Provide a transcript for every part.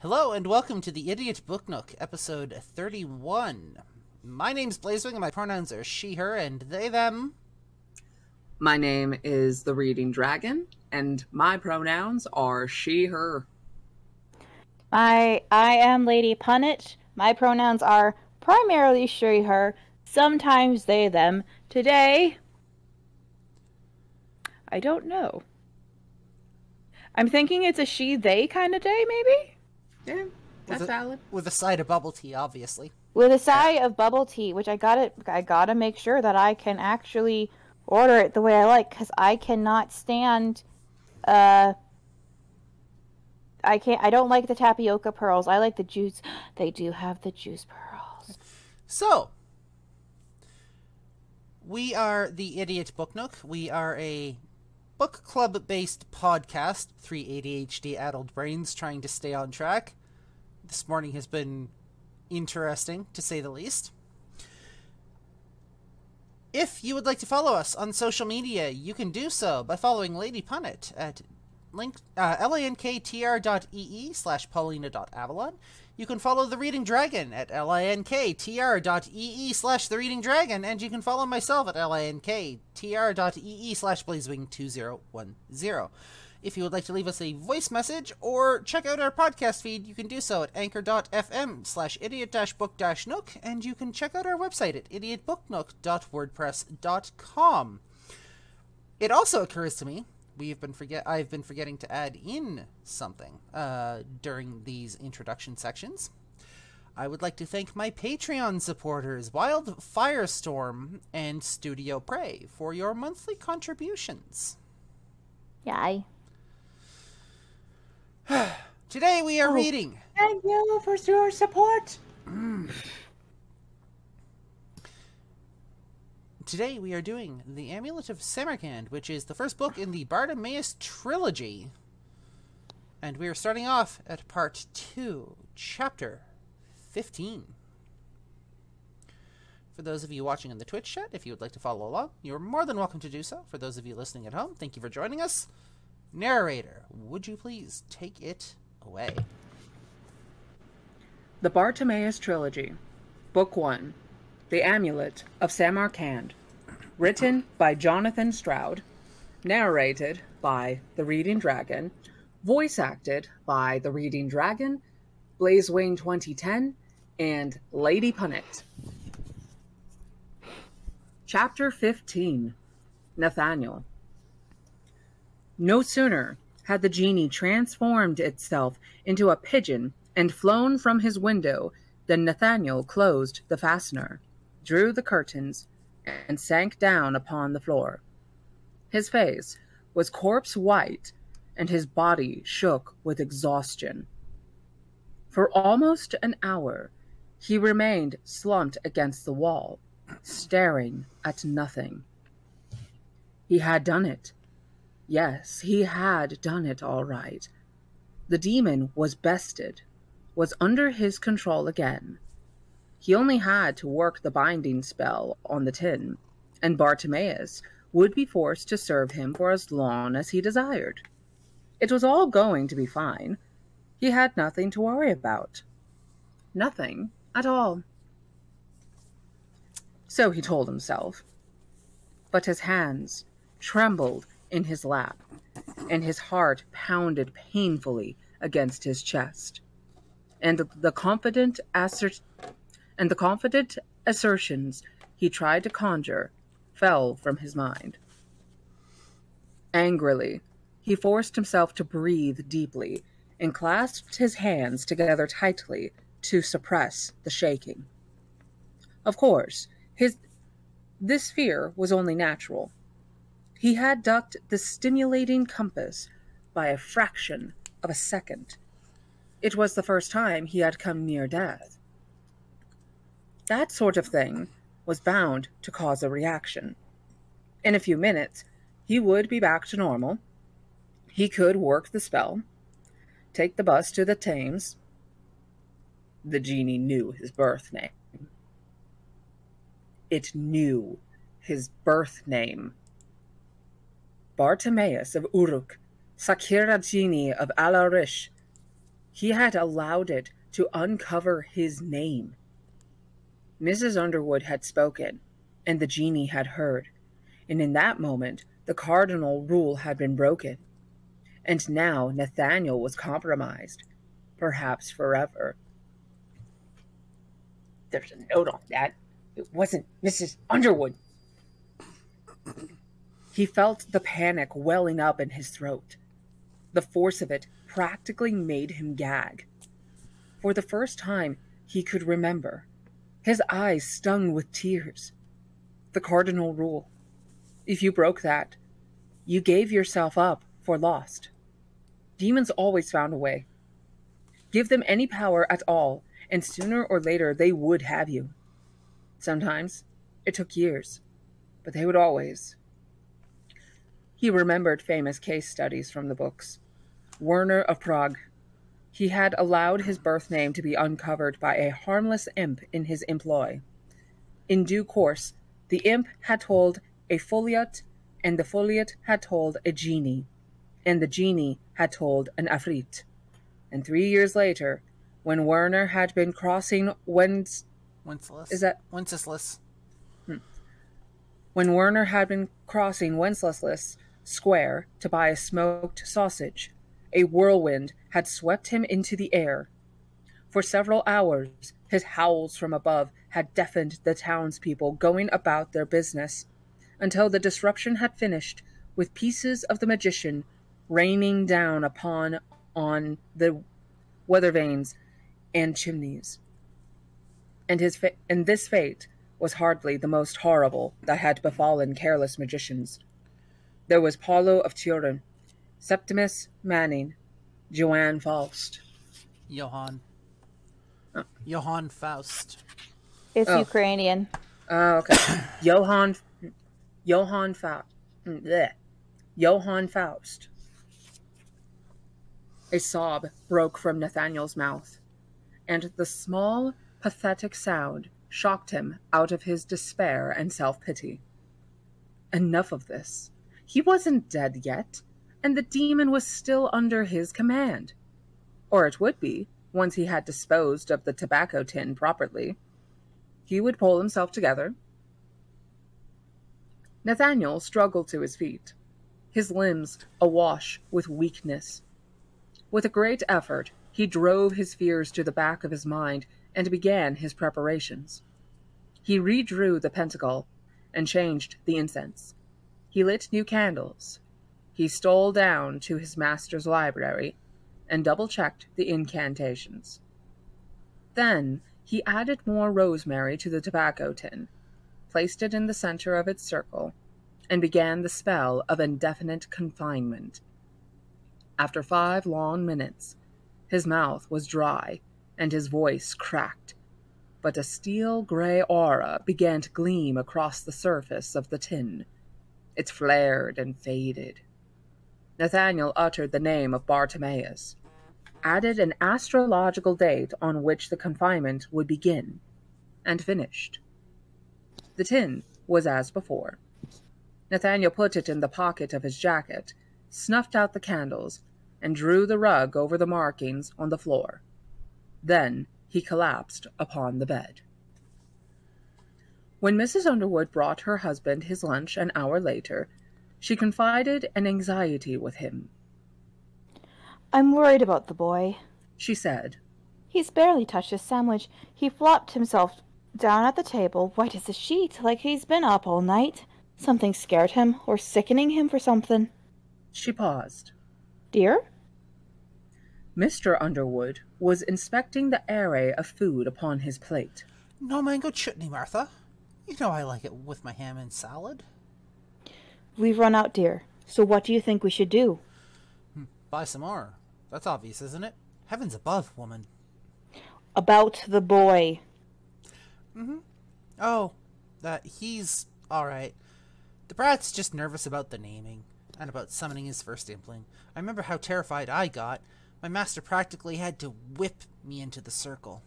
Hello and welcome to the Idiot Book Nook, episode 31. My name's Blazewing and my pronouns are she, her, and they, them. My name is the Reading Dragon, and my pronouns are she, her. I am Lady Punnet. My pronouns are primarily she, her, sometimes they, them. Today, I don't know. I'm thinking it's a she, they kind of day, maybe? Yeah, that's valid. With a side of bubble tea, obviously. With a side of bubble tea, which I gotta make sure that I can actually order it the way I like, because I cannot stand, I don't like the tapioca pearls. I like the juice. They do have the juice pearls. So, we are the Idiot Book Nook. We are a book club-based podcast. 3 ADHD adult brains trying to stay on track. This morning has been interesting, to say the least. If you would like to follow us on social media, you can do so by following Lady Punnet at lanktr.ee/paulina.avalon. You can follow The Reading Dragon at lanktr.ee/thereadingdragon, and you can follow myself at lanktr.ee/blazewing2010. If you would like to leave us a voice message or check out our podcast feed, you can do so at anchor.fm/idiot-book-nook, and you can check out our website at idiotbooknook.wordpress.com. It also occurs to me, I've been forgetting to add in something during these introduction sections. I would like to thank my Patreon supporters, Wild Firestorm and Studio Prey, for your monthly contributions. Yay. Today we are reading. Thank you for your support. Today we are doing The Amulet of Samarkand, which is the first book in the Bartimeaus Trilogy. And we are starting off at part 2, chapter 15. For those of you watching in the Twitch chat, if you would like to follow along, you're more than welcome to do so. For those of you listening at home, thank you for joining us. Narrator, would you please take it away? The Bartimeaus Trilogy, Book 1, The Amulet of Samarkand, written by Jonathan Stroud, narrated by the Reading Dragon, voice acted by the Reading Dragon, Blazewing 2010, and Lady Punnet. Chapter 15, Nathaniel. No sooner had the genie transformed itself into a pigeon and flown from his window than Nathaniel closed the fastener, drew the curtains, and sank down upon the floor. His face was corpse white, and his body shook with exhaustion. For almost an hour, he remained slumped against the wall, staring at nothing. He had done it. Yes, he had done it all right. The demon was bested, was under his control again. He only had to work the binding spell on the tin, and Bartimeaus would be forced to serve him for as long as he desired. It was all going to be fine. He had nothing to worry about. Nothing at all. So he told himself. But his hands trembled in his lap, and his heart pounded painfully against his chest. And the confident assertions he tried to conjure fell from his mind. Angrily, he forced himself to breathe deeply and clasped his hands together tightly to suppress the shaking. Of course, this fear was only natural. He had ducked the stimulating compass by a fraction of a second. It was the first time he had come near death. That sort of thing was bound to cause a reaction. In a few minutes, he would be back to normal. He could work the spell, take the bus to the Thames. The genie knew his birth name. It knew his birth name. Bartimeaus of Uruk, Sakira Genie of Alarish, He had allowed it to uncover his name. Mrs. Underwood had spoken, and the genie had heard, and in that moment the cardinal rule had been broken. And now Nathaniel was compromised, perhaps forever. There's a note on that. It wasn't Mrs. Underwood. He felt the panic welling up in his throat. The force of it practically made him gag. For the first time he could remember, his eyes stung with tears. The cardinal rule. If you broke that, you gave yourself up for lost. Demons always found a way. Give them any power at all, and sooner or later they would have you. Sometimes it took years, but they would always. He remembered famous case studies from the books. Werner of Prague. He had allowed his birth name to be uncovered by a harmless imp in his employ. In due course, the imp had told a foliot, and the foliot had told a genie, and the genie had told an afrit. And 3 years later, when Werner had been crossing Wenceslas. When Werner had been crossing Wenceslas Square to buy a smoked sausage, a whirlwind had swept him into the air. For several hours, his howls from above had deafened the townspeople going about their business, until the disruption had finished, with pieces of the magician raining down on the weather vanes and chimneys. And this fate was hardly the most horrible that had befallen careless magicians. There was Paulo of Turin, Septimus Manning, Johann Faust. Johann Faust. It's Ukrainian. Oh, okay. Johann Faust. A sob broke from Nathaniel's mouth, and the small, pathetic sound shocked him out of his despair and self-pity. Enough of this. He wasn't dead yet, and the demon was still under his command. Or it would be, once he had disposed of the tobacco tin properly. He would pull himself together. Nathaniel struggled to his feet, his limbs awash with weakness. With a great effort, he drove his fears to the back of his mind and began his preparations. He redrew the pentacle and changed the incense. He lit new candles. He stole down to his master's library and double-checked the incantations. Then he added more rosemary to the tobacco tin, placed it in the center of its circle, and began the spell of indefinite confinement. After 5 long minutes, his mouth was dry and his voice cracked, but a steel-gray aura began to gleam across the surface of the tin. It flared and faded. Nathaniel uttered the name of Bartimeaus, added an astrological date on which the confinement would begin, and finished. The tin was as before. Nathaniel put it in the pocket of his jacket, snuffed out the candles, and drew the rug over the markings on the floor. Then he collapsed upon the bed. When Mrs. Underwood brought her husband his lunch an hour later, she confided an anxiety with him. I'm worried about the boy, she said. He's barely touched his sandwich. He flopped himself down at the table, white as a sheet, like he's been up all night. Something scared him, or sickening him for something. She paused. Dear? Mr. Underwood was inspecting the array of food upon his plate. No mango chutney, Martha. You know I like it with my ham and salad. We've run out, dear. So what do you think we should do? Buy some more. That's obvious, isn't it? Heavens above, woman. About the boy. Oh, he's alright. The brat's just nervous about the naming, and about summoning his first impling. I remember how terrified I got. My master practically had to whip me into the circle.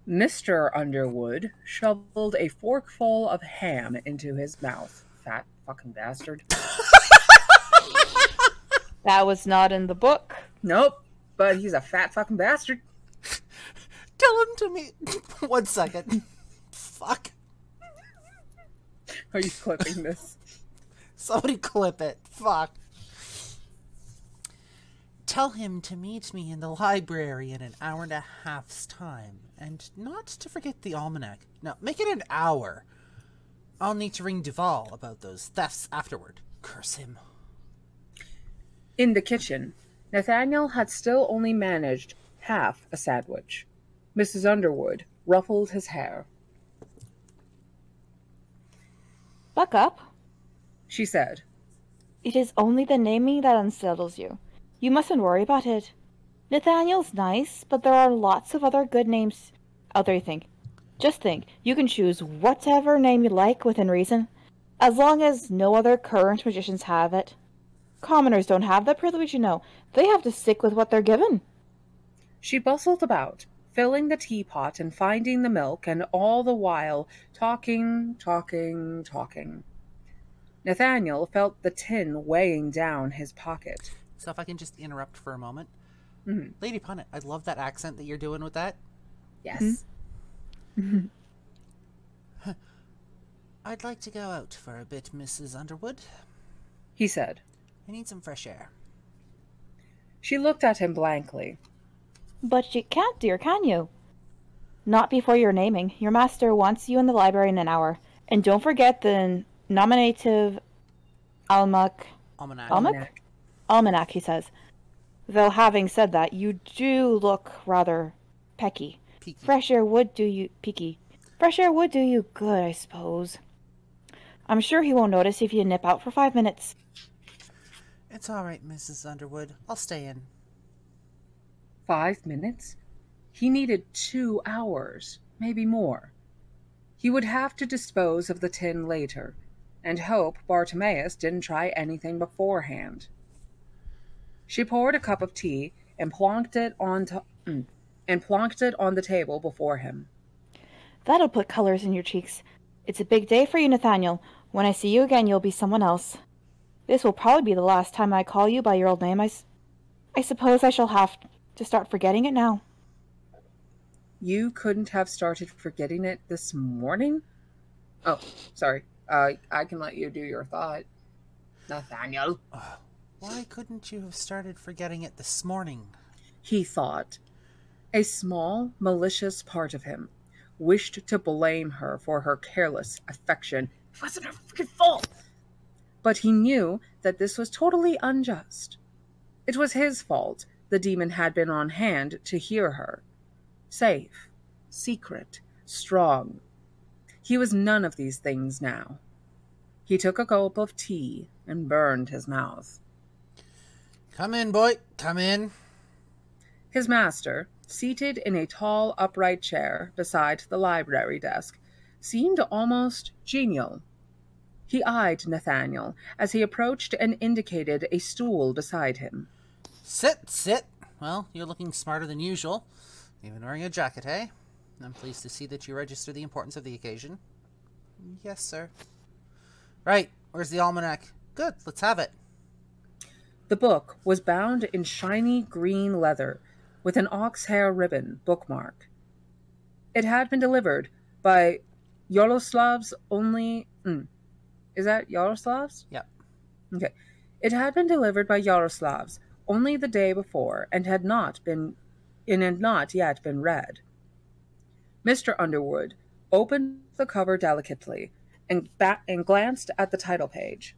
Mr. Underwood shoveled a forkful of ham into his mouth. Fat fucking bastard. That was not in the book. Nope. but he's a fat fucking bastard. Tell him to me. 1 second. Fuck. Are you clipping this? Somebody clip it. Fuck. Tell him to meet me in the library in an hour and a half's time, and not to forget the almanac. Now, make it an hour. I'll need to ring Duval about those thefts afterward. Curse him. In the kitchen, Nathaniel had still only managed half a sandwich. Mrs. Underwood ruffled his hair. Buck up. She said, It is only the naming that unsettles you. You mustn't worry about it. Nathaniel's nice, but there are lots of other good names out there, you think. Just think, you can choose whatever name you like within reason, as long as no other current magicians have it. Commoners don't have that privilege, you know. They have to stick with what they're given. She bustled about, filling the teapot and finding the milk, and all the while talking. Nathaniel felt the tin weighing down his pocket. So if I can just interrupt for a moment. Mm-hmm. Lady Punnet, I love that accent that you're doing with that. Yes. Mm-hmm. I'd like to go out for a bit, Mrs. Underwood. He said. I need some fresh air. She looked at him blankly. But you can't, dear, can you? Not before your naming. Your master wants you in the library in an hour. And don't forget the nominative almanac. Almanac, he says. Though having said that, you do look rather pecky. Peaky. Fresh air would do you good, I suppose. I'm sure he won't notice if you nip out for 5 minutes. It's all right, Mrs. Underwood. I'll stay in. 5 minutes? He needed 2 hours, maybe more. He would have to dispose of the tin later, and hope Bartimeaus didn't try anything beforehand. She poured a cup of tea and plonked it on the table before him. That'll put colors in your cheeks. It's a big day for you, Nathaniel. When I see you again, you'll be someone else. This will probably be the last time I call you by your old name. I suppose I shall have to start forgetting it now. You couldn't have started forgetting it this morning? Oh, sorry. I can let you do your thought. Nathaniel. Why couldn't you have started forgetting it this morning? He thought. A small, malicious part of him wished to blame her for her careless affection. It wasn't her freaking fault. But he knew that this was totally unjust. It was his fault the demon had been on hand to hear her. Safe, secret, strong. He was none of these things now. He took a gulp of tea and burned his mouth. Come in, boy. Come in. His master, seated in a tall, upright chair beside the library desk, seemed almost genial. He eyed Nathaniel as he approached and indicated a stool beside him. Sit. Well, you're looking smarter than usual. Even wearing a jacket, eh? I'm pleased to see that you register the importance of the occasion. Yes, sir. Right, where's the almanac? Good, let's have it. The book was bound in shiny green leather with an ox hair ribbon bookmark. It had been delivered by Yaroslav's only... Is that Yaroslav's? Yep. Okay. It had been delivered by Yaroslav's only the day before and had not yet been read. Mr. Underwood opened the cover delicately and glanced at the title page.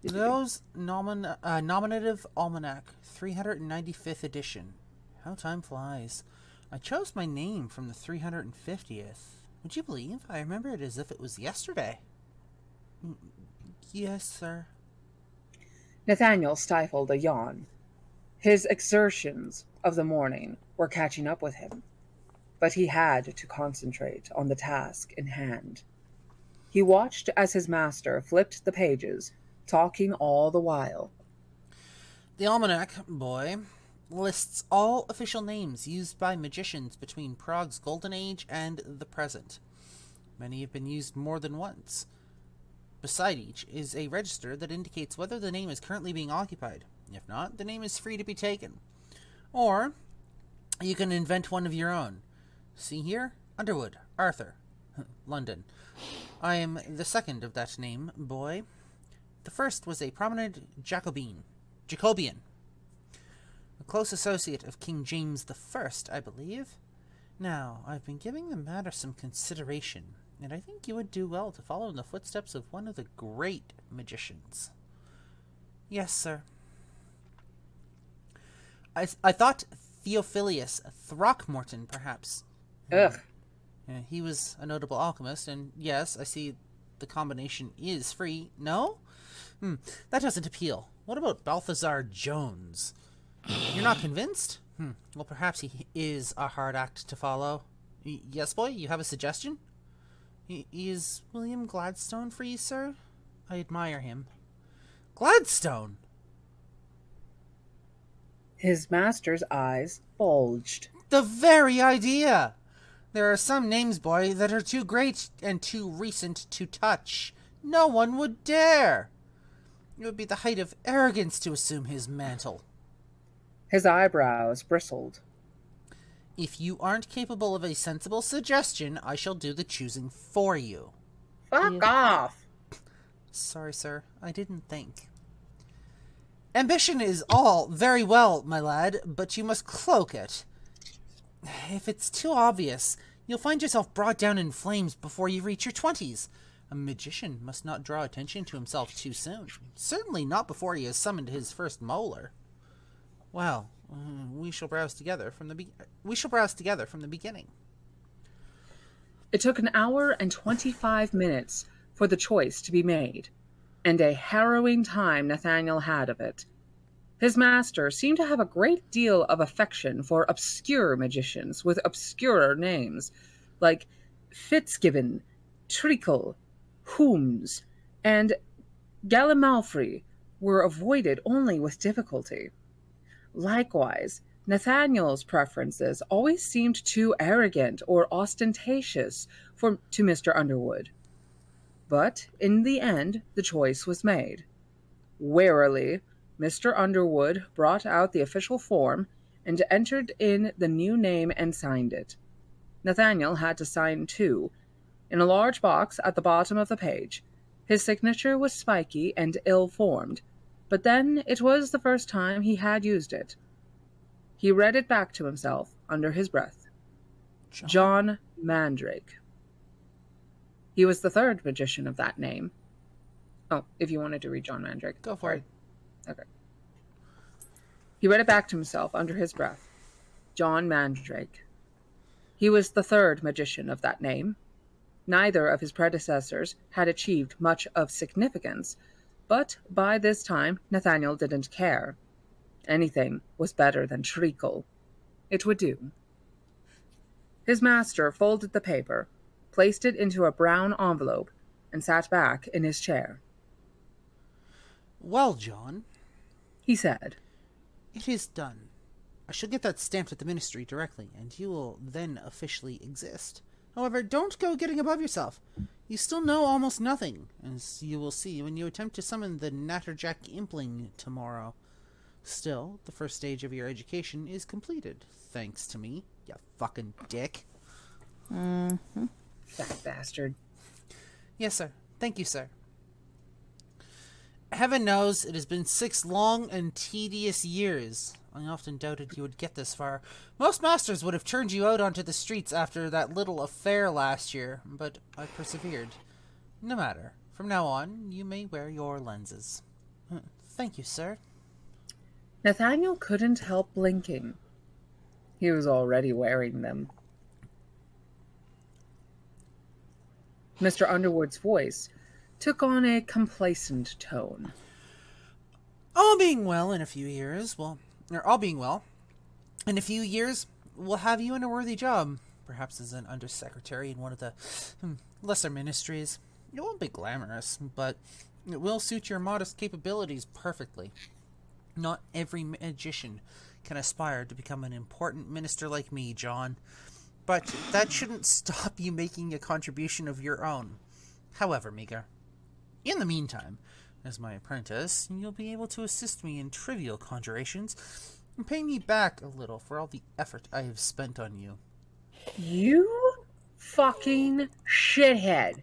Those Nominative Almanac, 395th edition. How time flies. I chose my name from the 350th. Would you believe I remember it as if it was yesterday? Yes, sir. Nathaniel stifled a yawn. His exertions of the morning were catching up with him, but he had to concentrate on the task in hand. He watched as his master flipped the pages, talking all the while. The almanac, boy, lists all official names used by magicians between Prague's Golden Age and the present. Many have been used more than once. Beside each is a register that indicates whether the name is currently being occupied. If not, the name is free to be taken. Or you can invent one of your own. See here? Underwood, Arthur, London. I am the second of that name, boy. The first was a prominent Jacobean, a close associate of King James I, I believe. Now, I've been giving the matter some consideration, and I think you would do well to follow in the footsteps of one of the great magicians. Yes, sir. I thought Theophilus Throckmorton, perhaps. Ugh. He was a notable alchemist, and yes, I see the combination is free. No? That doesn't appeal. What about Balthazar Jones? You're not convinced? Well, perhaps he is a hard act to follow. Yes, boy, you have a suggestion? Is William Gladstone free, sir? I admire him. Gladstone? His master's eyes bulged. The very idea! There are some names, boy, that are too great and too recent to touch. No one would dare. It would be the height of arrogance to assume his mantle. His eyebrows bristled. If you aren't capable of a sensible suggestion, I shall do the choosing for you. Fuck off! Sorry, sir. I didn't think. Ambition is all very well, my lad, but you must cloak it. If it's too obvious, you'll find yourself brought down in flames before you reach your 20s. A magician must not draw attention to himself too soon. Certainly not before he has summoned his first molar. Well, we shall browse together from the beginning. It took an hour and 25 minutes for the choice to be made, and a harrowing time Nathaniel had of it. His master seemed to have a great deal of affection for obscure magicians with obscurer names, like Fitzgibbon, Treacle, Holmes, and Gallimalfrey were avoided only with difficulty. Likewise, Nathaniel's preferences always seemed too arrogant or ostentatious to Mr. Underwood. But in the end, the choice was made. Warily, Mr. Underwood brought out the official form and entered in the new name and signed it. Nathaniel had to sign too, in a large box at the bottom of the page. His signature was spiky and ill-formed, but then it was the first time he had used it. He read it back to himself under his breath. John Mandrake. He was the third magician of that name. Oh, if you wanted to read John Mandrake. Go for it. Okay. He read it back to himself under his breath. John Mandrake. He was the third magician of that name. Neither of his predecessors had achieved much of significance, but by this time Nathaniel didn't care. Anything was better than treacle. It would do. His master folded the paper, placed it into a brown envelope, and sat back in his chair. Well, John, he said, it is done. I shall get that stamped at the ministry directly, and you will then officially exist. However, don't go getting above yourself. You still know almost nothing, as you will see when you attempt to summon the Natterjack Impling tomorrow. Still, the first stage of your education is completed, thanks to me, you fucking dick. Mm-hmm. That bastard. Yes, sir. Thank you, sir. Heaven knows it has been 6 long and tedious years. I often doubted you would get this far. Most masters would have turned you out onto the streets after that little affair last year, but I persevered. No matter. From now on, you may wear your lenses. Thank you, sir. Nathaniel couldn't help blinking. He was already wearing them. Mr. Underwood's voice took on a complacent tone. All being well, in a few years, we'll have you in a worthy job. Perhaps as an undersecretary in one of the lesser ministries. It won't be glamorous, but it will suit your modest capabilities perfectly. Not every magician can aspire to become an important minister like me, John. But that shouldn't stop you making a contribution of your own. However, Meager, in the meantime, As my apprentice, you'll be able to assist me in trivial conjurations and pay me back a little for all the effort I have spent on you. You fucking shithead.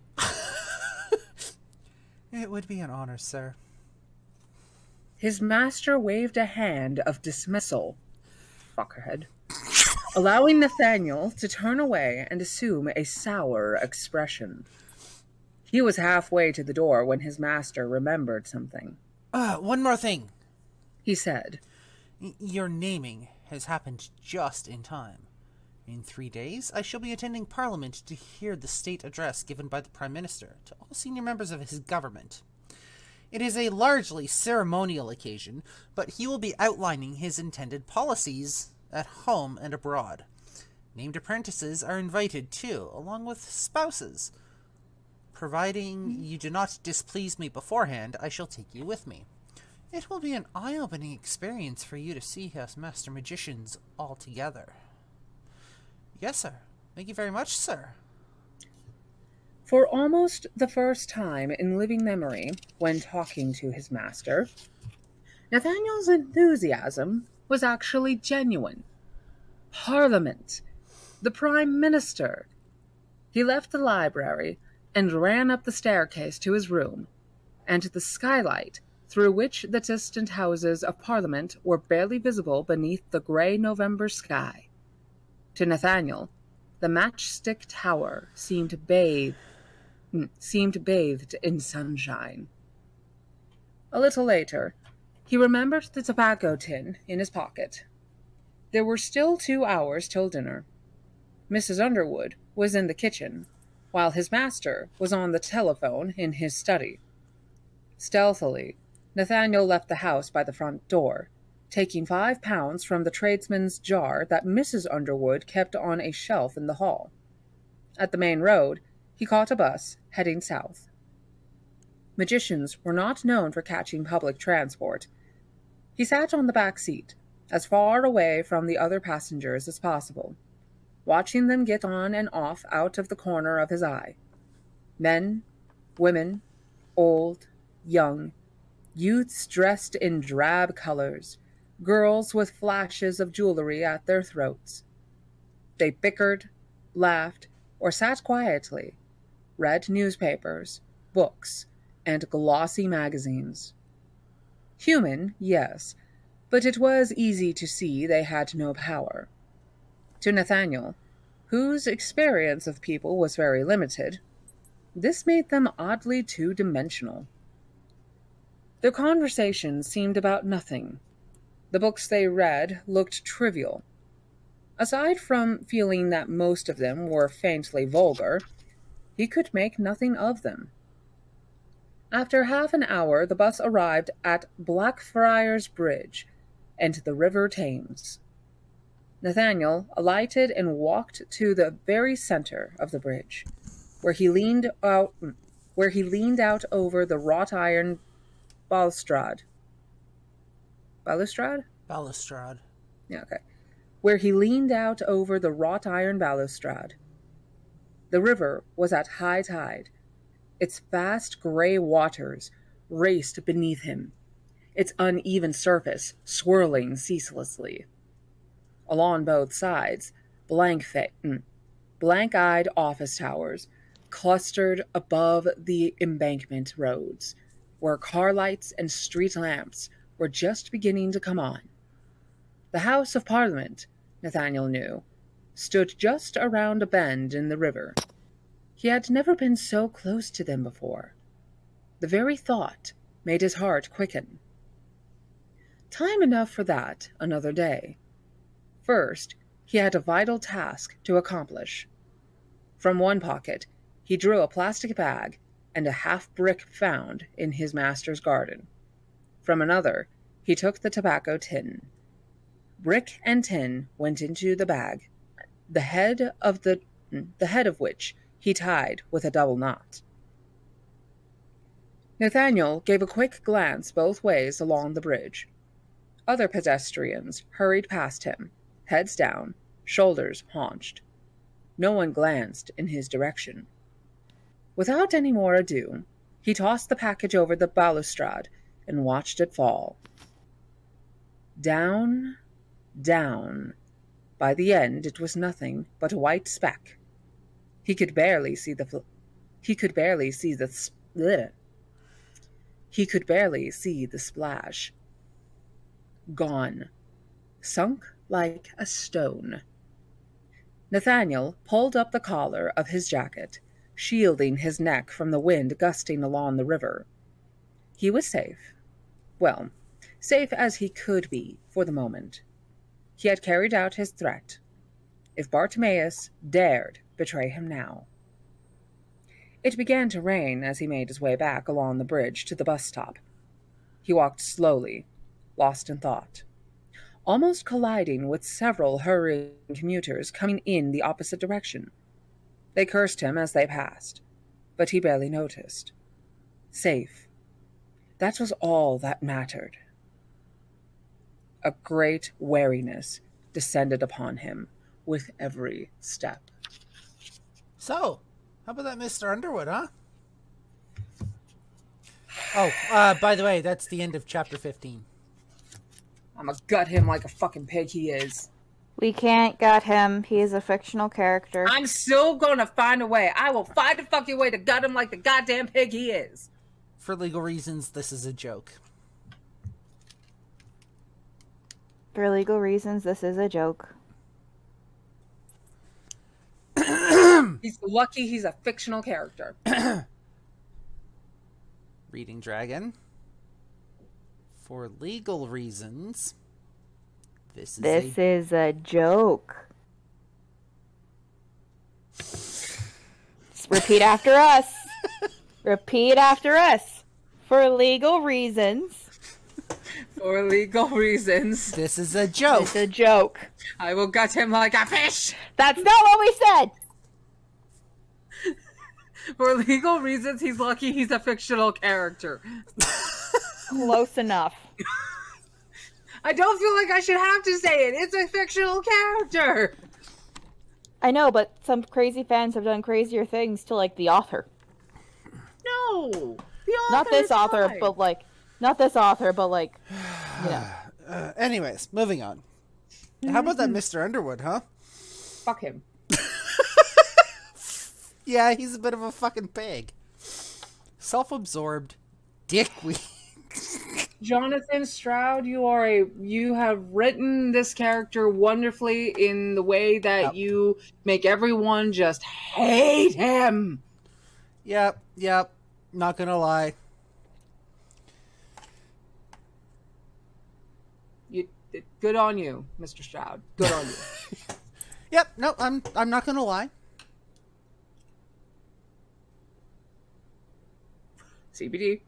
It would be an honor, sir. His master waved a hand of dismissal, fuckerhead, allowing Nathaniel to turn away and assume a sour expression. He was halfway to the door when his master remembered something. One more thing, He said. Your naming has happened just in time. In 3 days, I shall be attending Parliament to hear the state address given by the Prime Minister to all senior members of his government. It is a largely ceremonial occasion, but he will be outlining his intended policies at home and abroad. Named apprentices are invited too, along with spouses. Providing you do not displease me beforehand, I shall take you with me. It will be an eye-opening experience for you to see us master magicians all together. Yes, sir. Thank you very much, sir. For almost the first time in living memory, when talking to his master, Nathaniel's enthusiasm was actually genuine. Parliament. The Prime Minister. He left the library and ran up the staircase to his room, and the skylight, through which the distant houses of Parliament were barely visible beneath the grey November sky. To Nathaniel, the matchstick tower seemed bathed in sunshine. A little later, he remembered the tobacco tin in his pocket. There were still 2 hours till dinner. Mrs. Underwood was in the kitchen, while his master was on the telephone in his study. Stealthily, Nathaniel left the house by the front door, taking £5 from the tradesman's jar that Mrs. Underwood kept on a shelf in the hall. At the main road, he caught a bus heading south. Magicians were not known for catching public transport. He sat on the back seat, as far away from the other passengers as possible, watching them get on and off out of the corner of his eye. Men, women, old, young, youths dressed in drab colors, girls with flashes of jewelry at their throats. They bickered, laughed, or sat quietly, read newspapers, books, and glossy magazines. Human, yes, but it was easy to see they had no power. To Nathaniel, whose experience of people was very limited, this made them oddly two-dimensional. Their conversation seemed about nothing. The books they read looked trivial. Aside from feeling that most of them were faintly vulgar, he could make nothing of them. After half an hour, the bus arrived at Blackfriars Bridge and the River Thames. Nathaniel alighted and walked to the very center of the bridge, where he leaned out over the wrought iron balustrade. Balustrade? Balustrade. Yeah, okay. Where he leaned out over the wrought iron balustrade. The river was at high tide. Its vast gray waters raced beneath him, its uneven surface swirling ceaselessly. Along both sides, blank-eyed office towers clustered above the embankment roads, where car lights and street lamps were just beginning to come on. The House of Parliament, Nathaniel knew, stood just around a bend in the river. He had never been so close to them before. The very thought made his heart quicken. Time enough for that another day. First, he had a vital task to accomplish. From one pocket, he drew a plastic bag and a half-brick found in his master's garden. From another, he took the tobacco tin. Brick and tin went into the bag, the head of which he tied with a double knot. Nathaniel gave a quick glance both ways along the bridge. Other pedestrians hurried past him, heads down, shoulders haunched. No one glanced in his direction. Without any more ado, He tossed the package over the balustrade and watched it fall. Down, down. By the end, it was nothing but a white speck. He could barely see the splash. Gone. Sunk like a stone. Nathaniel pulled up the collar of his jacket, shielding his neck from the wind gusting along the river. He was safe. Well, safe as he could be for the moment. He had carried out his threat. If Bartimeaus dared betray him now. It began to rain as he made his way back along the bridge to the bus stop. He walked slowly, lost in thought, almost colliding with several hurrying commuters coming in the opposite direction. They cursed him as they passed, but he barely noticed. Safe. That was all that mattered. A great wariness descended upon him with every step. So, how about that Mr. Underwood, huh? Oh, by the way, that's the end of chapter 15. I'm gonna gut him like a fucking pig he is. We can't gut him. He is a fictional character. I'm still gonna find a way. I will find a fucking way to gut him like the goddamn pig he is. For legal reasons, this is a joke. For legal reasons, this is a joke. He's lucky he's a fictional character. Reading Dragon. For legal reasons, this is a joke. Repeat after us. Repeat after us. For legal reasons. For legal reasons. This is a joke. It's a joke. I will gut him like a fish. That's not what we said. For legal reasons, he's lucky he's a fictional character. Close enough. I don't feel like I should have to say it. It's a fictional character. I know, but some crazy fans have done crazier things to, like, the author. No. The author not this is author, fine. but like, not this author, but like, you know. Anyways, moving on. How about that Mr. Underwood, huh? Fuck him. Yeah, he's a bit of a fucking pig. Self-absorbed dickweed. Jonathan Stroud, you have written this character wonderfully in the way that you make everyone just hate him. Yep. Not gonna lie. Good on you, Mr. Stroud. Good on you. Yep. No, I'm not gonna lie. CBD.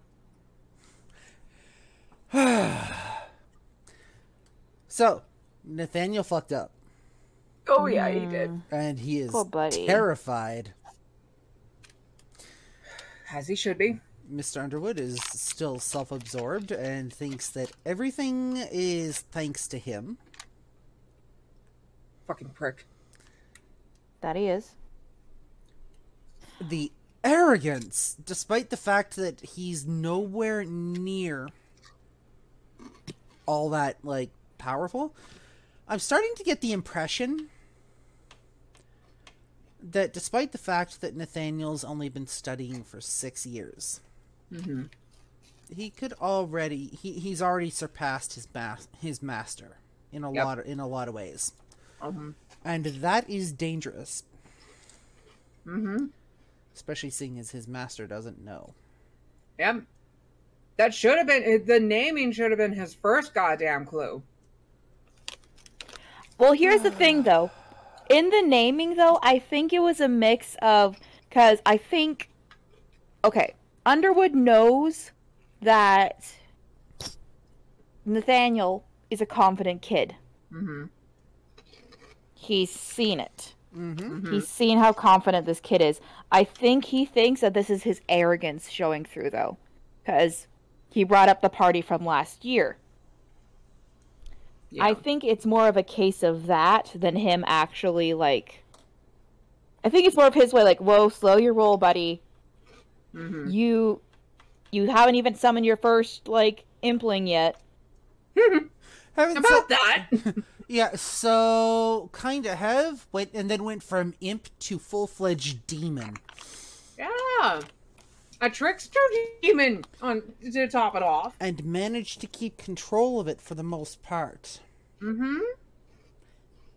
So, Nathaniel fucked up. Oh yeah, he did. And he is Poor buddy. terrified. As he should be. Mr. Underwood is still self-absorbed and thinks that everything is thanks to him. Fucking prick. That he is. The arrogance, despite the fact that he's nowhere near all that, like, powerful. I'm starting to get the impression that despite the fact that Nathaniel's only been studying for 6 years, he could already he's already surpassed his master in a lot of ways, and that is dangerous. Especially seeing as his master doesn't know. Yep. That should have been the naming. Should have been his first goddamn clue. Well, here's the thing, though. In the naming, though, I think it was a mix of... Because I think... Okay. Underwood knows that Nathaniel is a confident kid. He's seen it. He's seen how confident this kid is. I think he thinks that this is his arrogance showing through, though. Because he brought up the party from last year. Yeah. I think it's more of a case of that than him actually, like... I think it's more of his way, like, whoa, slow your roll, buddy. You You haven't even summoned your first, like, impling yet. About that. Yeah, so kind of went from imp to full-fledged demon. Yeah. A trickster demon to top it off. And managed to keep control of it for the most part. Mm-hmm.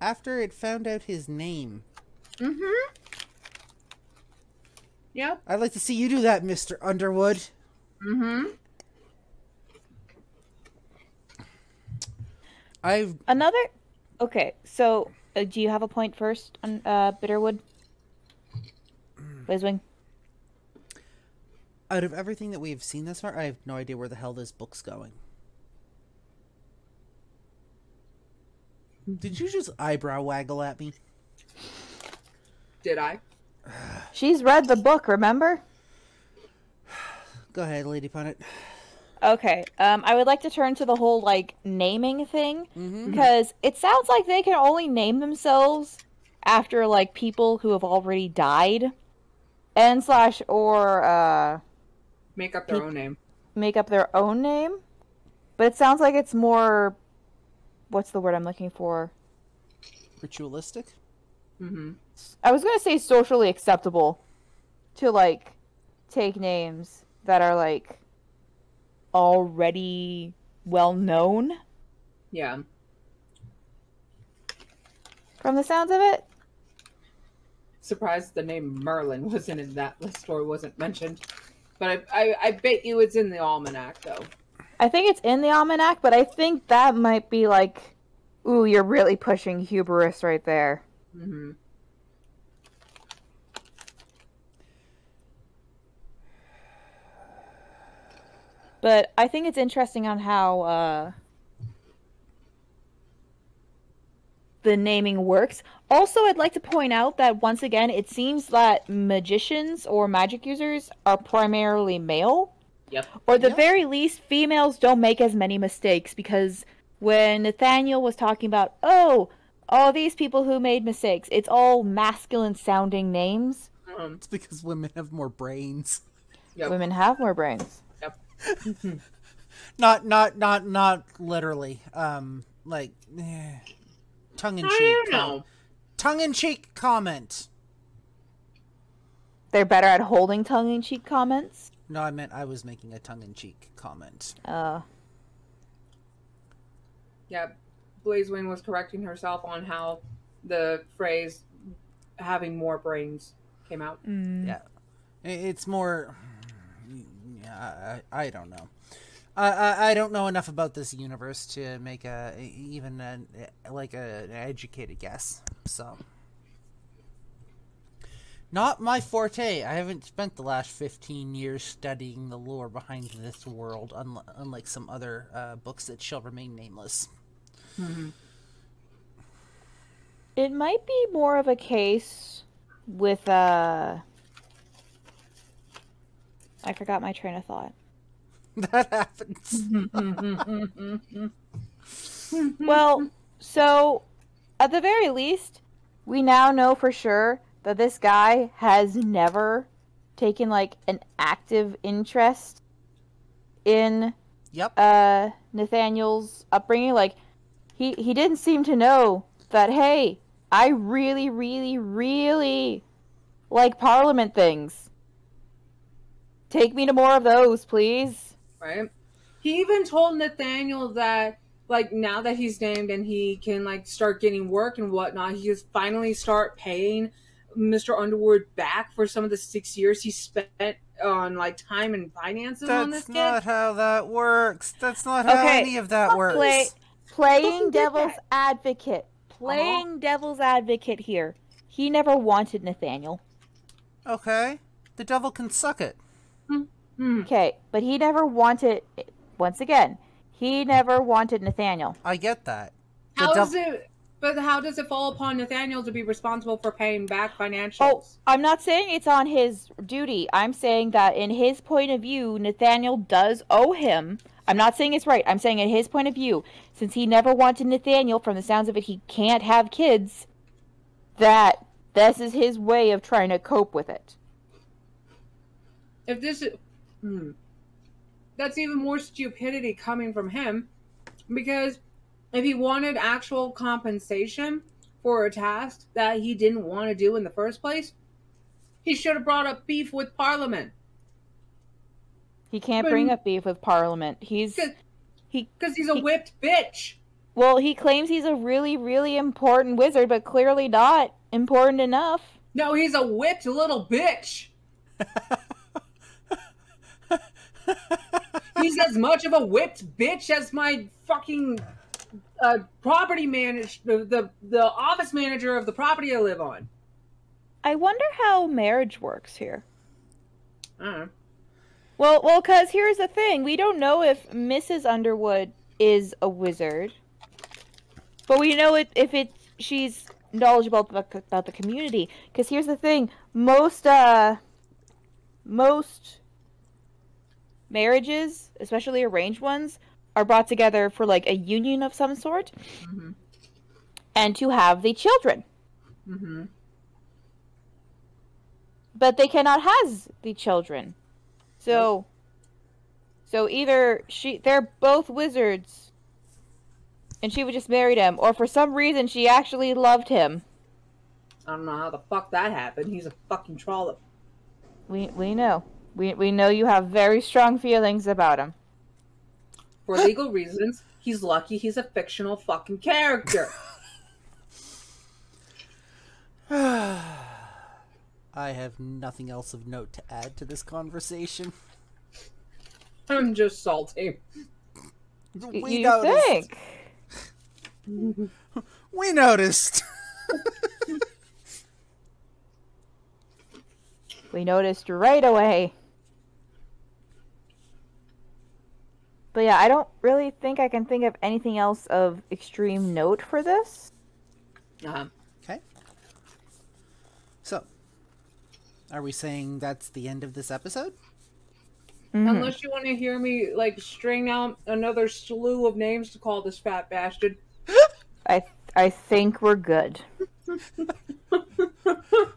After it found out his name. Mm-hmm. Yep. I'd like to see you do that, Mr. Underwood. Mm-hmm. Okay, so do you have a point first on Bitterwood? Blazewing? Out of everything that we've seen thus far, I have no idea where the hell this book's going. Did you just eyebrow waggle at me? Did I? She's read the book, remember? Go ahead, Lady Punnet. Okay, I would like to turn to the whole, like, naming thing, because it sounds like they can only name themselves after, like, people who have already died, or Make up their own name. Make up their own name, but it sounds like it's more, what's the word I'm looking for? Ritualistic? Mm-hmm. I was gonna say socially acceptable to, like, take names that are, like, already well known. Yeah. From the sounds of it. Surprised the name Merlin wasn't in that list or wasn't mentioned. But I bet you it's in the almanac, though. I think it's in the almanac, but I think that might be like, ooh, you're really pushing hubris right there. Mm-hmm. But I think it's interesting on how the naming works. Also, I'd like to point out that once again, it seems that magicians or magic users are primarily male. Yep. Or at the very least, females don't make as many mistakes, because when Nathaniel was talking about, all these people who made mistakes, it's all masculine sounding names. It's because women have more brains. Yep. Women have more brains. Yep. Not literally. Like, tongue in cheek. Tongue in cheek comment. They're better at holding tongue in cheek comments. No, I meant I was making a tongue in cheek comment. Yeah, Blazewing was correcting herself on how the phrase "having more brains" came out. Yeah, it's more. Yeah, I don't know. I don't know enough about this universe to make an educated guess. So, not my forte. I haven't spent the last 15 years studying the lore behind this world, unlike some other books that shall remain nameless. Mm-hmm. It might be more of a case with I forgot my train of thought. That happens. Well, so at the very least, we now know for sure that this guy has never taken like an active interest in Nathaniel's upbringing. Like he didn't seem to know that, hey, I really, really, really like Parliament things. Take me to more of those, please. Right. He even told Nathaniel that, like, now that he's named and he can, like, start getting work and whatnot, he can finally start paying Mr. Underwood back for some of the 6 years he spent on, like, time and finances on this kid. That's not how that works. That's not how any of that works. Playing devil's advocate. Playing devil's advocate here. He never wanted Nathaniel. Okay. The devil can suck it. Okay, but he never wanted, once again, he never wanted Nathaniel. I get that. How does it fall upon Nathaniel to be responsible for paying back financials? Oh, I'm not saying it's on his duty. I'm saying that in his point of view, Nathaniel does owe him. I'm not saying it's right. I'm saying in his point of view, since he never wanted Nathaniel, from the sounds of it, he can't have kids, that this is his way of trying to cope with it. If this is... that's even more stupidity coming from him, because if he wanted actual compensation for a task that he didn't want to do in the first place, he should have brought up beef with Parliament. He can't bring up beef with Parliament. Because he's a whipped bitch. Well, he claims he's a really, really important wizard, but clearly not important enough. No, he's a whipped little bitch. He's as much of a whipped bitch as my fucking property manager, the office manager of the property I live on. I wonder how marriage works here. I don't know. Well, because here's the thing. We don't know if Mrs. Underwood is a wizard. But we know if she's knowledgeable about the community. Because here's the thing. Most marriages, especially arranged ones, are brought together for like a union of some sort. Mm-hmm. And to have the children. Mm-hmm. But they cannot have the children. So either they're both wizards, and she would just marry him, or for some reason she actually loved him. I don't know how the fuck that happened. He's a fucking trollop. We know. We know you have very strong feelings about him. For legal reasons, he's lucky he's a fictional fucking character. I have nothing else of note to add to this conversation. I'm just salty. We noticed. Think? We noticed. We noticed right away. But yeah, I don't really think I can think of anything else of extreme note for this. Okay. So, are we saying that's the end of this episode? Mm-hmm. Unless you want to hear me, like, string out another slew of names to call this fat bastard. I think we're good.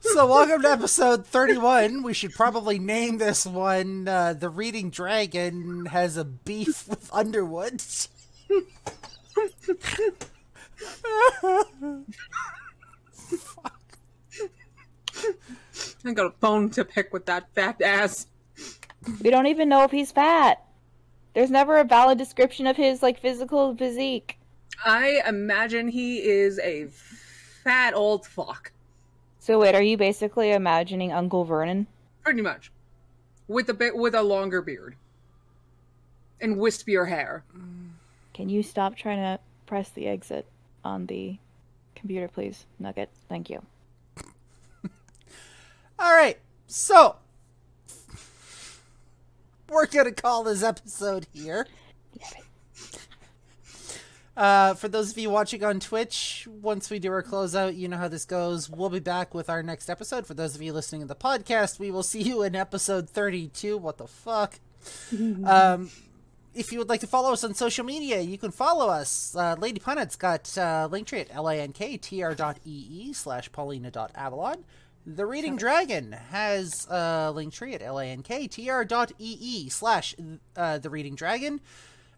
So, welcome to episode 31. We should probably name this one, The Reading Dragon Has a Beef with Underwood. Fuck. I got a bone to pick with that fat ass. We don't even know if he's fat. There's never a valid description of his, like, physical physique. I imagine he is a fat old fuck. So wait, are you basically imagining Uncle Vernon? Pretty much. With a longer beard. And wispier hair. Can you stop trying to press the exit on the computer, please, Nugget? Thank you. Alright, so we're gonna call this episode here. For those of you watching on Twitch, once we do our closeout, you know how this goes. We'll be back with our next episode. For those of you listening to the podcast, we will see you in episode 32. What the fuck? If you would like to follow us on social media, you can follow us. Lady Punnet's got Linktree at lanktr.ee/paulina.avalon. The Reading Dragon has Linktree at lanktr.ee/the Reading Dragon.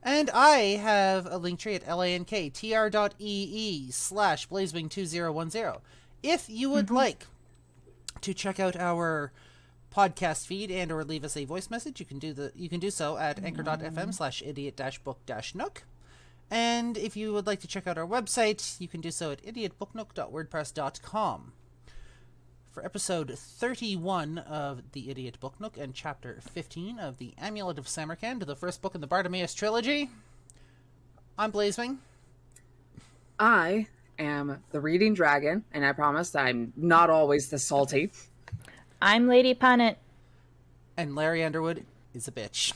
And I have a Linktree at lanktr.ee/Blazewing2010. If you would like to check out our podcast feed and or leave us a voice message, you can do so at anchor.fm/idiot-book-nook. And if you would like to check out our website, you can do so at idiotbooknook.wordpress.com. For episode 31 of the Idiot Book Nook and chapter 15 of the Amulet of Samarkand, the first book in the Bartimeaus Trilogy, I'm Blazewing. I am the Reading Dragon, and I promise I'm not always this salty. I'm Lady Punnet. And Larry Underwood is a bitch.